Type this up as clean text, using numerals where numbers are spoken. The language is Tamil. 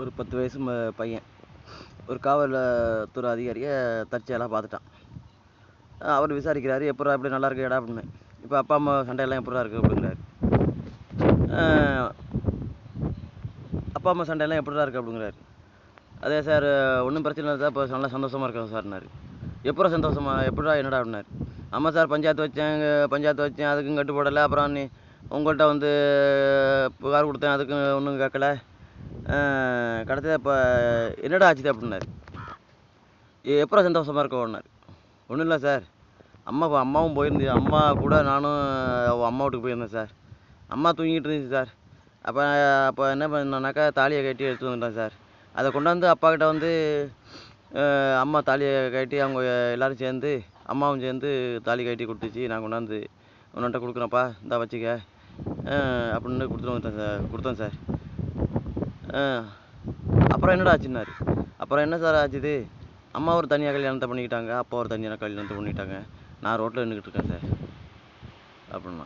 ஒரு 10 வயசு பையன் ஒரு காவல்துறை அதிகாரியை தற்செயலாக பார்த்துட்டான். அவர் விசாரிக்கிறாரு, எப்பட்றா இப்படி நல்லா இருக்கியாடா அப்படின்னு. இப்போ அப்பா அம்மா சண்டையெல்லாம் எப்பட்றா இருக்குது அப்படிங்கிறாரு. அப்பா அம்மா சண்டையெல்லாம் எப்பட்றா இருக்குது அப்படிங்கிறாரு. அதே சார், ஒன்றும் பிரச்சனை இல்லை சார், இப்போ நல்லா சந்தோஷமாக இருக்கேன் சார்னாரு. எப்பட்றா சந்தோஷமா, எப்பட்றா என்னடா அப்படின்னாரு. ஆமாம் சார், பஞ்சாயத்து வச்சேன் அதுக்கும் கட்டுப்படலை. அப்புறம் உங்கள்கிட்ட வந்து புகார் கொடுத்தேன், அதுக்கும் ஒன்றும் கேட்கல. கடைசியாக இப்போ என்னடா ஆச்சுது அப்படின்னாரு. எப்பட்றா சந்தோஷமாக இருக்க ஓடினார். ஒன்றும் இல்லை சார், அம்மாவும் போயிருந்து, அம்மா கூட நானும் அம்மா வீட்டுக்கு போயிருந்தேன் சார். அம்மா தூங்கிட்டு இருந்துச்சு சார். அப்போ என்ன பண்ணேன்னாக்கா, தாலியை கட்டி எடுத்து வந்துட்டேன் சார். அதை கொண்டாந்து அப்பாக்கிட்ட வந்து அம்மா தாலியை கட்டி அவங்க எல்லோரும் சேர்ந்து, அம்மாவும் சேர்ந்து தாலி கட்டி கொடுத்துச்சு. நான் கொண்டாந்து உன்னிட்ட கொடுக்குறேன்ப்பா, இந்தா வச்சுக்க அப்படின்னு கொடுத்தேன் சார். அப்புறம் என்னடா ஆச்சுன்னாரு. அப்புறம் என்ன சார் ஆச்சுது, அம்மா ஒரு தனியாக கல்யாணத்தை பண்ணிக்கிட்டாங்க, அப்பா ஒரு தனியாக கல்யாணத்தை பண்ணிக்கிட்டாங்க, நான் ரோட்டில் நின்றுக்கிட்டு இருக்கேன் சார் அப்படின்னா.